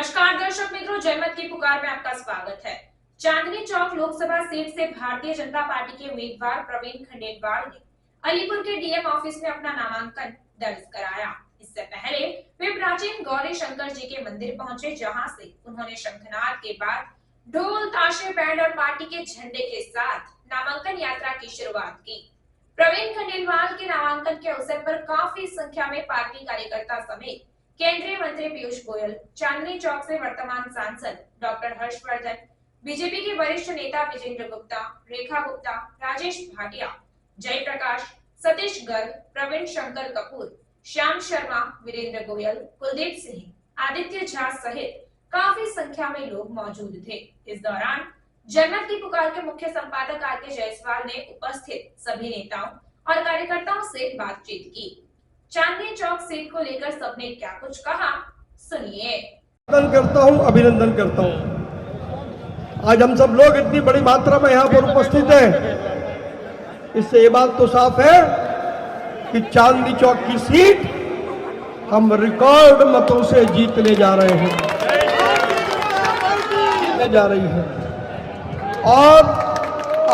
नमस्कार दर्शक मित्रों, जयमत की पुकार में आपका स्वागत है। चांदनी चौक लोकसभा सीट से भारतीय जनता पार्टी के उम्मीदवार प्रवीण खंडेलवाल ने अलीपुर के डीएम ऑफिस में अपना नामांकन दर्ज कराया। इससे पहले वे प्राचीन गौरी शंकर जी के मंदिर पहुंचे, जहां से उन्होंने शंखनाद के बाद ढोल ताशे बैंड और पार्टी के झंडे के साथ नामांकन यात्रा की शुरुआत की। प्रवीण खंडेलवाल के नामांकन के अवसर पर काफी संख्या में पार्टी कार्यकर्ता समेत केंद्रीय मंत्री पीयूष गोयल, चांदनी चौक से वर्तमान सांसद डॉक्टर हर्षवर्धन, बीजेपी के वरिष्ठ नेता विजेंद्र गुप्ता, रेखा गुप्ता, राजेश भाटिया, जयप्रकाश, सतीश गर्ग, प्रवीण शंकर कपूर, श्याम शर्मा, वीरेंद्र गोयल, कुलदीप सिंह, आदित्य झा सहित काफी संख्या में लोग मौजूद थे। इस दौरान जयमत की पुकार के मुख्य संपादक आरके जायसवाल ने उपस्थित सभी नेताओं और कार्यकर्ताओं से बातचीत की। चांदनी चौक सीट को लेकर सबने क्या कुछ कहा, सुनिए। अभिनंदन करता हूं। आज हम सब लोग इतनी बड़ी मात्रा में यहाँ पर उपस्थित हैं, इससे ये बात तो साफ है कि चांदनी चौक की सीट हम रिकॉर्ड मतों से जीतने जा रहे हैं, जीतने जा रही है। और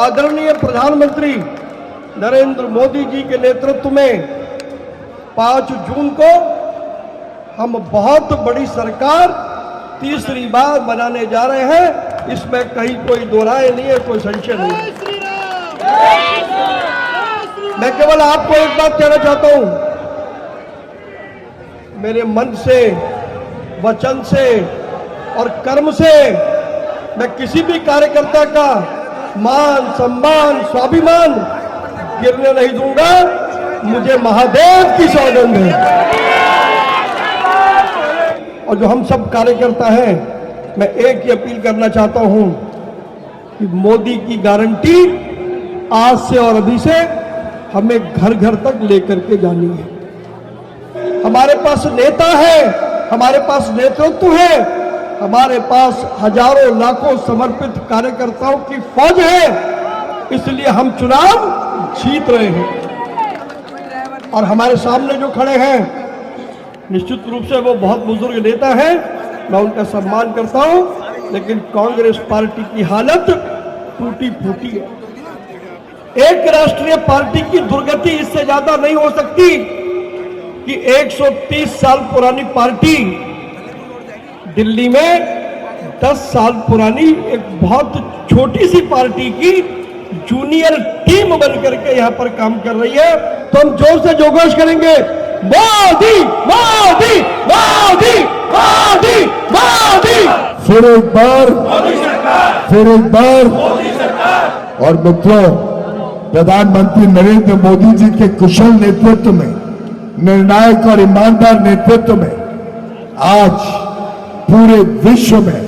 आदरणीय प्रधानमंत्री नरेंद्र मोदी जी के नेतृत्व में 5 जून को हम बहुत बड़ी सरकार तीसरी बार बनाने जा रहे हैं। इसमें कहीं कोई दो राय नहीं है, कोई संशय नहीं है। मैं केवल आपको एक बात कहना चाहता हूं, मेरे मन से, वचन से और कर्म से मैं किसी भी कार्यकर्ता का मान, सम्मान, स्वाभिमान गिरने नहीं दूंगा। मुझे महादेव की सौगंध है। और जो हम सब कार्यकर्ता हैं, मैं एक ही अपील करना चाहता हूं कि मोदी की गारंटी आज से और अभी से हमें घर घर तक लेकर के जानी है। हमारे पास नेता है, हमारे पास नेतृत्व है, हमारे पास हजारों लाखों समर्पित कार्यकर्ताओं की फौज है। इसलिए हम चुनाव जीत रहे हैं। और हमारे सामने जो खड़े हैं, निश्चित रूप से वो बहुत बुजुर्ग नेता हैं, मैं उनका सम्मान करता हूं, लेकिन कांग्रेस पार्टी की हालत टूटी फूटी है। एक राष्ट्रीय पार्टी की दुर्गति इससे ज्यादा नहीं हो सकती कि 130 साल पुरानी पार्टी दिल्ली में 10 साल पुरानी एक बहुत छोटी सी पार्टी की जूनियर टीम बनकर के यहाँ पर काम कर रही है। तो हम जोर से जोगोश करेंगे, मोदी मोदी मोदी मोदी मोदी। फिर एक बार मोदी सरकार। और मित्रों, प्रधानमंत्री नरेंद्र मोदी जी के कुशल नेतृत्व में, निर्णायक और ईमानदार नेतृत्व में आज पूरे विश्व में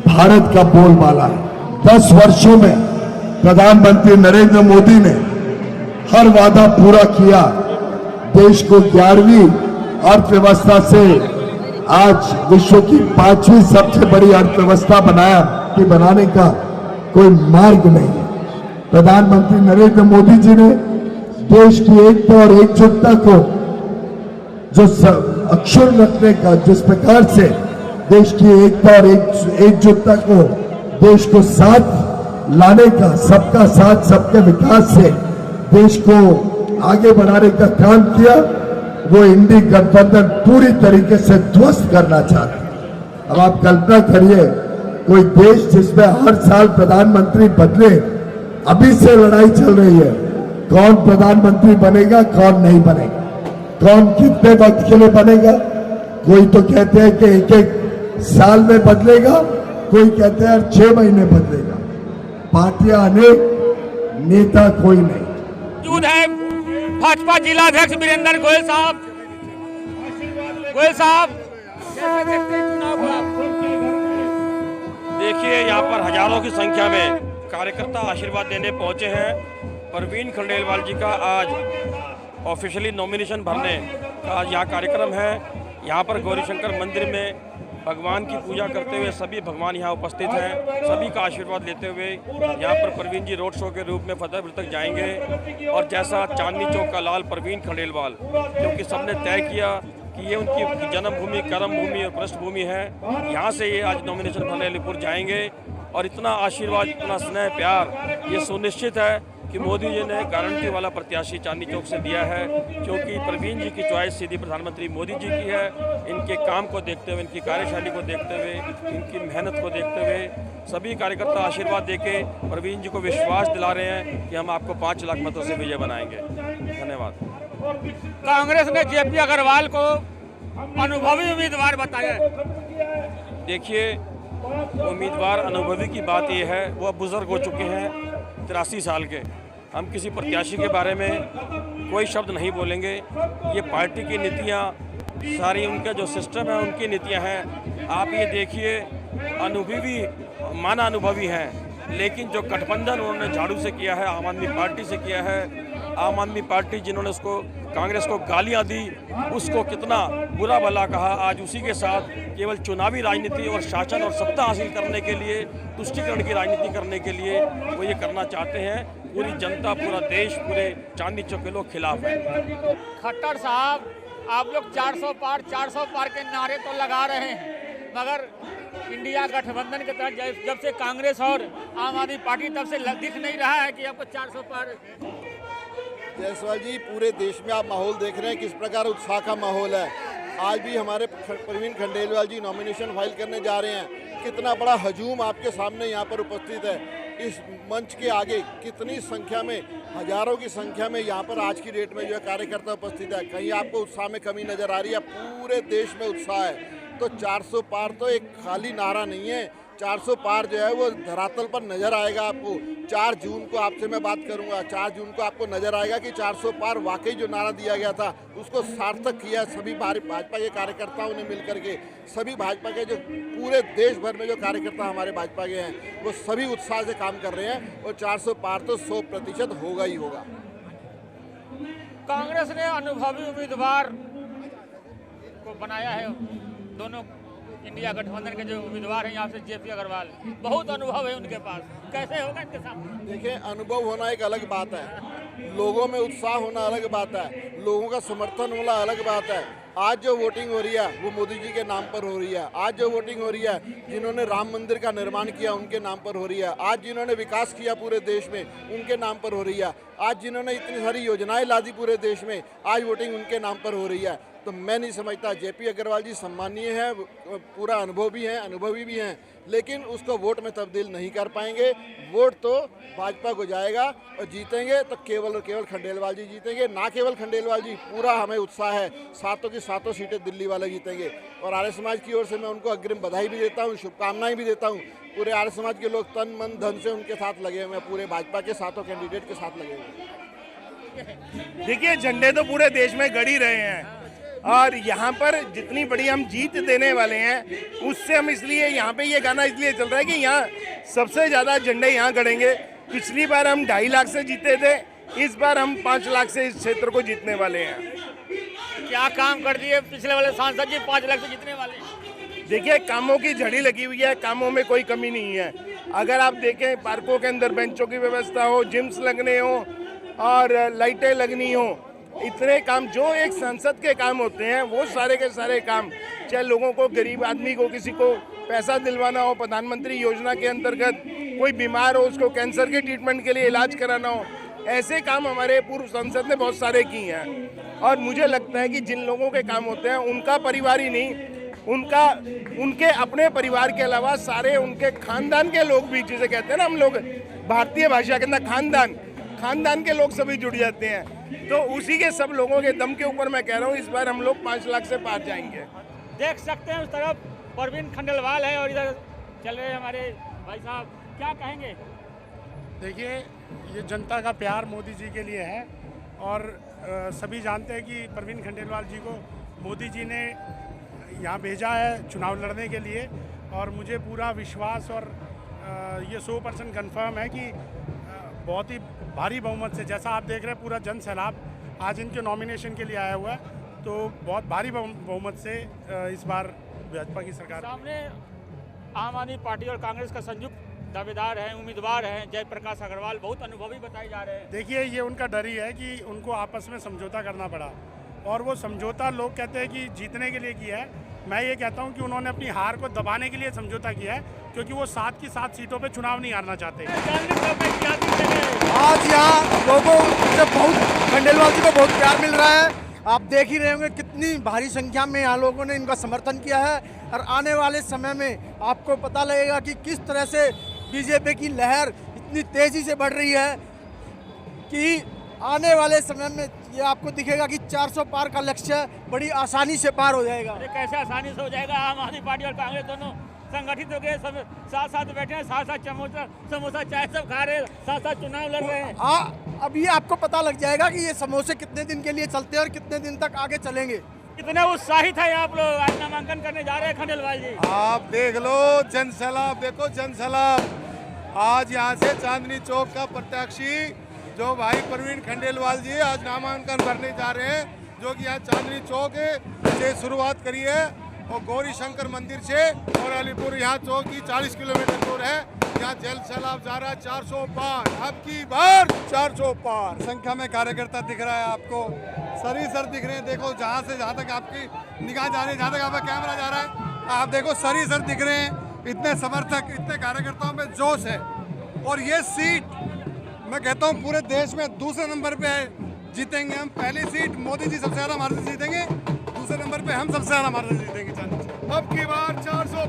भारत का बोलबाला है। 10 वर्षों में प्रधानमंत्री नरेंद्र मोदी ने हर वादा पूरा किया। देश को 11वीं अर्थव्यवस्था से आज विश्व की 5वीं सबसे बड़ी अर्थव्यवस्था बनाने का कोई मार्ग नहीं है। प्रधानमंत्री नरेंद्र मोदी जी ने देश की एकता और एकजुटता को जो अक्षुण्ण रखने का, जिस प्रकार से देश की एकता और एकजुटता को, देश को साथ लाने का, सबका साथ सबके विकास से देश को आगे बढ़ाने का काम किया, वो इंडी गठबंधन पूरी तरीके से ध्वस्त करना चाहता। अब आप कल्पना करिए, कोई देश जिसमें हर साल प्रधानमंत्री बदले, अभी से लड़ाई चल रही है, कौन प्रधानमंत्री बनेगा, कौन नहीं बनेगा, कौन कितने वक्त के लिए बनेगा। कोई तो कहते हैं कि 1-1 साल में बदलेगा, कोई कहते हैं 6 महीने बदलेगा। पार्टियां अनेक, नेता कोई नहीं। मौजूद है भाजपा जिला अध्यक्ष वीरेंद्र गोयल साहब। देखिए, यहाँ पर हजारों की संख्या में कार्यकर्ता आशीर्वाद देने पहुंचे हैं। प्रवीण खंडेलवाल जी का आज ऑफिशियली नॉमिनेशन भरने का आज यहाँ कार्यक्रम है। यहाँ पर गौरीशंकर मंदिर में भगवान की पूजा करते हुए सभी भगवान यहाँ उपस्थित हैं। सभी का आशीर्वाद लेते हुए यहाँ पर प्रवीण जी रोड शो के रूप में फतेहपुर तक जाएंगे। और जैसा चांदनी चौक का लाल प्रवीण खंडेलवाल, क्योंकि सबने तय किया कि ये उनकी जन्मभूमि, कर्मभूमि और पृष्ठभूमि है। यहाँ से ये आज नॉमिनेशन भरने अलीपुर जाएंगे और इतना आशीर्वाद, इतना स्नेह प्यार ये सुनिश्चित है कि मोदी जी ने गारंटी वाला प्रत्याशी चांदनी चौक से दिया है, क्योंकि प्रवीण जी की चॉइस सीधी प्रधानमंत्री मोदी जी की है। इनके काम को देखते हुए, इनकी कार्यशैली को देखते हुए, इनकी मेहनत को देखते हुए सभी कार्यकर्ता आशीर्वाद देके प्रवीण जी को विश्वास दिला रहे हैं कि हम आपको 5 लाख मतों से विजय बनाएंगे। धन्यवाद। कांग्रेस ने जेपी अग्रवाल को अनुभवी उम्मीदवार बताया है। देखिए, उम्मीदवार अनुभवी की बात यह है, वो अब बुजुर्ग हो चुके हैं, 83 साल के। हम किसी प्रत्याशी के बारे में कोई शब्द नहीं बोलेंगे। ये पार्टी की नीतियाँ सारी, उनका जो सिस्टम है उनकी नीतियाँ हैं। आप ये देखिए, अनुभवी माना अनुभवी हैं, लेकिन जो गठबंधन उन्होंने झाड़ू से किया है, आम आदमी पार्टी से किया है, आम आदमी पार्टी जिन्होंने उसको कांग्रेस को गालियां दी, उसको कितना बुरा भला कहा, आज उसी के साथ केवल चुनावी राजनीति और शासन और सत्ता हासिल करने के लिए, तुष्टीकरण की राजनीति करने के लिए वो ये करना चाहते हैं। पूरी जनता, पूरा देश, पूरे चांदनी चौक के लोग खिलाफ हैं। खट्टर साहब, आप लोग 400 पार के नारे तो लगा रहे हैं, मगर इंडिया गठबंधन के तहत जब से कांग्रेस और आम आदमी पार्टी तब से दिख नहीं रहा है कि आपको 400 पार। जायसवाल जी, पूरे देश में आप माहौल देख रहे हैं, किस प्रकार उत्साह का माहौल है। आज भी हमारे प्रवीण खंडेलवाल जी नॉमिनेशन फाइल करने जा रहे हैं। कितना बड़ा हजूम आपके सामने यहाँ पर उपस्थित है। इस मंच के आगे कितनी संख्या में, हजारों की संख्या में यहाँ पर आज की डेट में जो है कार्यकर्ता उपस्थित है। कहीं आपको उत्साह में कमी नजर आ रही है? पूरे देश में उत्साह है। तो 400 पार तो एक खाली नारा नहीं है, 400 पार जो है वो धरातल पर नजर आएगा आपको। 4 जून को आपसे मैं बात करूंगा, 4 जून को आपको नजर आएगा कि 400 पार वाकई जो नारा दिया गया था उसको सार्थक किया सभी भाजपा के कार्यकर्ताओं ने मिलकर के। सभी भाजपा के जो पूरे देश भर में जो कार्यकर्ता हमारे भाजपा के हैं वो सभी उत्साह से काम कर रहे हैं और 400 पार तो 100% होगा ही होगा। कांग्रेस ने अनुभवी उम्मीदवार को बनाया है। दोनों इंडिया गठबंधन के जो उम्मीदवार हैं यहाँ से जेपी अग्रवाल, बहुत अनुभव है उनके पास। कैसे होगा इनके सामने? देखिए, अनुभव होना एक अलग बात है, लोगों में उत्साह होना अलग बात है, लोगों का समर्थन होना अलग बात है। आज जो वोटिंग हो रही है वो मोदी जी के नाम पर हो रही है। आज जो वोटिंग हो रही है, जिन्होंने राम मंदिर का निर्माण किया उनके नाम पर हो रही है। आज जिन्होंने विकास किया पूरे देश में उनके नाम पर हो रही है। आज जिन्होंने इतनी सारी योजनाएं ला दी पूरे देश में, आज वोटिंग उनके नाम पर हो रही है। तो मैं नहीं समझता, जेपी अग्रवाल जी सम्मानीय हैं, पूरा अनुभव भी हैं, अनुभवी भी हैं, लेकिन उसको वोट में तब्दील नहीं कर पाएंगे। वोट तो भाजपा को जाएगा और जीतेंगे तो केवल और केवल खंडेलवाल जी जीतेंगे। ना केवल खंडेलवाल जी, पूरा हमें उत्साह है, 7 की 7 सीटें दिल्ली वाले जीतेंगे। और आर्य समाज की ओर से मैं उनको अग्रिम बधाई भी देता हूँ, शुभकामनाएं भी देता हूँ। पूरे आर्य समाज के लोग तन मन धन से उनके साथ लगे हुए हैं, पूरे भाजपा के 7 कैंडिडेट के साथ लगे हुए हैं। देखिए, झंडे तो पूरे देश में गड़ ही रहे हैं और यहाँ पर जितनी बड़ी हम जीत देने वाले हैं उससे हम इसलिए यहाँ पे ये गाना इसलिए चल रहा है कि यहाँ सबसे ज़्यादा झंडे यहाँ गड़ेंगे। पिछली बार हम 2.5 लाख से जीते थे, इस बार हम 5 लाख से इस क्षेत्र को जीतने वाले हैं। क्या काम कर दिए पिछले वाले सांसद जी, 5 लाख से जीतने वाले? देखिए, कामों की झड़ी लगी हुई है, कामों में कोई कमी नहीं है। अगर आप देखें, पार्कों के अंदर बेंचों की व्यवस्था हो, जिम्स लगने हो और लाइटें लगनी हो, इतने काम जो एक संसद के काम होते हैं वो सारे के सारे काम, चाहे लोगों को, गरीब आदमी को, किसी को पैसा दिलवाना हो, प्रधानमंत्री योजना के अंतर्गत कोई बीमार हो उसको कैंसर के ट्रीटमेंट के लिए इलाज कराना हो, ऐसे काम हमारे पूर्व संसद ने बहुत सारे किए हैं। और मुझे लगता है कि जिन लोगों के काम होते हैं उनका परिवार ही नहीं, उनके अपने परिवार के अलावा सारे उनके खानदान के लोग भी, जिसे कहते हैं ना हम लोग भारतीय भाषा के अंदर खानदान के लोग सभी जुड़ जाते हैं। तो उसी के सब लोगों के दम के ऊपर मैं कह रहा हूँ इस बार हम लोग 5 लाख से पार जाएंगे। देख सकते हैं उस तरफ प्रवीण खंडेलवाल है और इधर चल रहे हमारे भाई साहब, क्या कहेंगे? देखिए, ये जनता का प्यार मोदी जी के लिए है और सभी जानते हैं कि प्रवीण खंडेलवाल जी को मोदी जी ने यहाँ भेजा है चुनाव लड़ने के लिए। और मुझे पूरा विश्वास और ये 100% कन्फर्म है कि बहुत ही भारी बहुमत से, जैसा आप देख रहे हैं पूरा जन सैलाब आज इनके नॉमिनेशन के लिए आया हुआ है, तो बहुत भारी बहुमत से इस बार भाजपा की सरकार सामने आम आदमी पार्टी और कांग्रेस का संयुक्त दावेदार हैं, उम्मीदवार हैं जयप्रकाश अग्रवाल, बहुत अनुभवी बताए जा रहे हैं। देखिए, ये उनका डर ही है कि उनको आपस में समझौता करना पड़ा और वो समझौता लोग कहते हैं कि जीतने के लिए किया है। मैं ये कहता हूँ कि उन्होंने अपनी हार को दबाने के लिए समझौता किया है, क्योंकि वो 7 की 7 सीटों पे चुनाव नहीं हारना चाहते। आज यहाँ लोगों से बहुत खंडेलवाल जी को बहुत प्यार मिल रहा है। आप देख ही रहे होंगे कितनी भारी संख्या में यहाँ लोगों ने इनका समर्थन किया है, और आने वाले समय में आपको पता लगेगा कि किस तरह से बीजेपी की लहर इतनी तेजी से बढ़ रही है कि आने वाले समय में ये आपको दिखेगा कि 400 पार का लक्ष्य बड़ी आसानी से पार हो जाएगा। कैसे आसानी से हो जाएगा? आम आदमी पार्टी और कांग्रेस दोनों संगठित हो गए, सब साथ साथ बैठे हैं, साथ साथ समोसा चाय सब खा रहे हैं, साथ साथ चुनाव लड़ रहे हैं। हाँ, अब ये आपको पता लग जाएगा कि ये समोसे कितने दिन के लिए चलते हैं और कितने दिन तक आगे चलेंगे। कितने उत्साहित है आप लोग आज नामांकन करने जा रहे हैं खंडेलवाल जी? आप देख लो जन सैलाब, देखो जन सैलाब। आज यहाँ से चांदनी चौक का प्रत्याशी जो भाई प्रवीण खंडेलवाल जी आज नामांकन भरने जा रहे हैं, जो कि यहाँ चांदनी चौक से शुरुआत करी है और गौरी शंकर मंदिर से, और अलीपुर यहाँ चौक की 40 किलोमीटर दूर है। यहाँ जल सैलाब जा रहा है 400 पार, अब की बार 400 पार संख्या में कार्यकर्ता दिख रहा है आपको, सर दिख रहे हैं। देखो जहाँ से जहाँ तक आपकी निगाह जा रही है, जहाँ तक आपका कैमरा जा रहा है, आप देखो सर दिख रहे हैं। इतने समर्थक, इतने कार्यकर्ताओं में जोश है। और ये सीट मैं कहता हूँ पूरे देश में दूसरे नंबर पे जीतेंगे हम। पहली सीट मोदी जी सबसे ज़्यादा हमारे से जीतेंगे, दूसरे नंबर पे हम सबसे ज़्यादा हमारे से जीतेंगे। अब की बार 400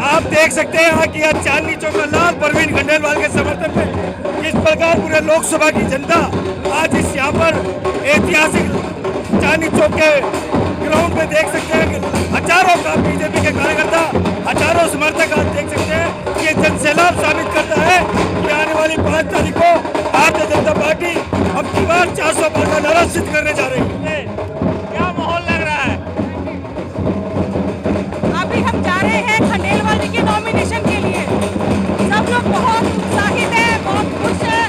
आप देख सकते हैं यहाँ की आज चांदनी चौक का लाल प्रवीण खंडेलवाल के समर्थन में इस प्रकार पूरे लोकसभा की जनता आज इस यहाँ पर ऐतिहासिक चांदनी चौक के ग्राउंड में देख सकते हैं कि हजारों का बीजेपी के कार्यकर्ता, हजारों समर्थक आप देख सकते हैं। ये जनसैलाब साबित करता है कि आने वाली 5 तारीख को भारतीय जनता पार्टी अब की बार 400 पार का नारा सिद्ध करने जा रही है। क्या माहौल लग रहा है? अभी हम जा रहे हैं खंडेलवाल जी के नॉमिनेशन के लिए। सब लोग बहुत उत्साहित हैं, बहुत खुश हैं,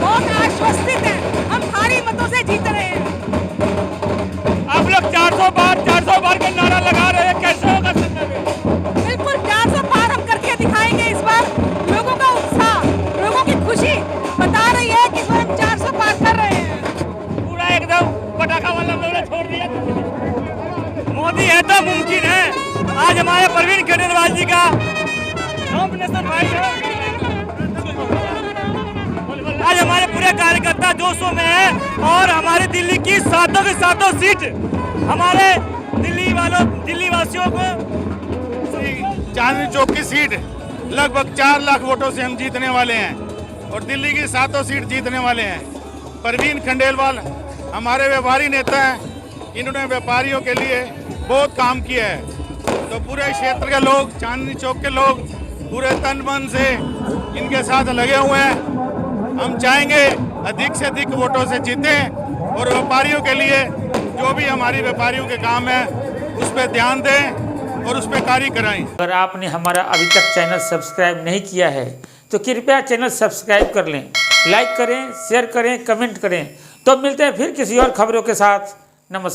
बहुत आश्वस्तित हैं। हम भारी मतों से जीत रहे हैं। आप लोग 400 पार का नारा लगा रहे हैं, कैसे होगा संजय? बिल्कुल 400 पार हम करके दिखाएंगे इस बार। लोगों का उत्साह, लोगों की खुशी बता रही है कि इस बार हम 400 पार कर रहे हैं। पूरा एकदम पटाखा वाला लोगों छोड़ दिया। मोदी है तो मुमकिन है। आज हमारे प्रवीण खंडेलवाल जी का नॉमिनेशन भाई है। आज हमारे पूरे कार्यकर्ता जोशों में है, और हमारी दिल्ली की 7 की 7 सीट हमारे दिल्ली वासियों को चांदनी चौक की सीट लगभग 4 लाख वोटों से हम जीतने वाले हैं, और दिल्ली की 7 सीट जीतने वाले हैं। प्रवीण खंडेलवाल हमारे व्यापारी नेता हैं, इन्होंने व्यापारियों के लिए बहुत काम किया है। तो पूरे क्षेत्र के लोग, चांदनी चौक के लोग पूरे तन मन से इनके साथ लगे हुए हैं। हम चाहेंगे अधिक से अधिक वोटों से जीतें, और व्यापारियों के लिए जो भी हमारी व्यापारियों के काम है उस पर ध्यान दें और उस पर कार्य कराएं। अगर आपने हमारा अभी तक चैनल सब्सक्राइब नहीं किया है तो कृपया चैनल सब्सक्राइब कर लें, लाइक करें, शेयर करें, कमेंट करें। तो मिलते हैं फिर किसी और खबरों के साथ। नमस्कार।